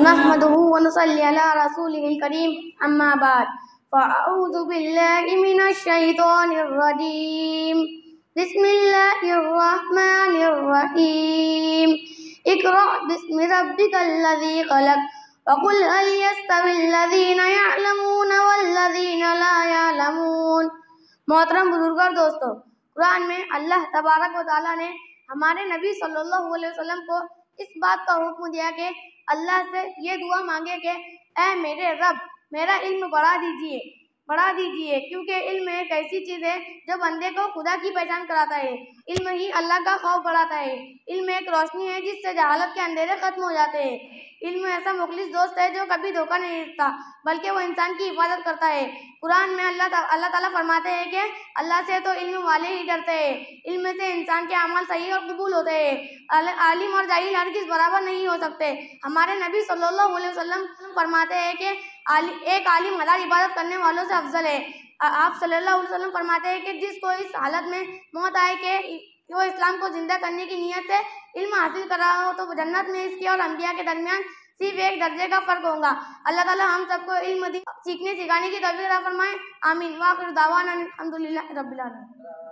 نحمده ونصلي على رسوله الكريم أما بعد فأعوذ بالله من الشيطان الرجيم بسم الله الرحمن الرحيم اقرأ باسم ربك الذي خلق وقل هل يستوي الذين يعلمون والذين لا يعلمون۔ محترم بزرگ اور دوستو، قرآن میں اللہ تبارک و تعالیٰ نے ہمارے نبی صلی اللہ علیہ وسلم کو اس بات کا حکم دیا کہ اللہ سے یہ دعا مانگے کہ اے میرے رب، میرا علم بڑھا دیجئے، کیونکہ علم ایک ایسی چیز ہے جو بندے کو خدا کی پہچان کراتا ہے۔ علم ہی اللہ کا خوف بڑھاتا ہے۔ علم ایک روشنی ہے جس سے جہالت کے اندھیرے ختم ہو جاتے ہیں۔ علم ایسا مخلص دوست ہے جو کبھی دھوکہ نہیں دیتا بلکہ وہ انسان کی حفاظت کرتا ہے۔ قرآن میں اللہ تعالیٰ فرماتے ہیں کہ اللہ سے تو علم والے ہی ڈرتے ہیں۔ علم سے انسان کے اعمال صحیح اور قبول ہوتے ہیں۔ عالم اور جاہل ہرگز برابر نہیں ہو سکتے۔ ہمارے نبی صلی اللہ علیہ وسلم فرماتے ہیں کہ ایک عالم ہزار عبادت کرنے والوں سے افضل ہے۔ آپ صلی اللہ علیہ وسلم فرماتے ہیں کہ جس کو اس حالت میں موت آئے کہ وہ اسلام کو زندہ کرنے کی نیت سے علم حاصل کر رہا ہو تو جنت میں اس کے اور انبیاء کے درمیان صرف ایک درجے کا فرق ہوگا۔ اللہ تعالیٰ ہم سب کو علم سیکھنے سکھانے کی توفیق عطا فرمائے۔ آمین۔ وآخر دعوانا الحمدللہ رب العالمین۔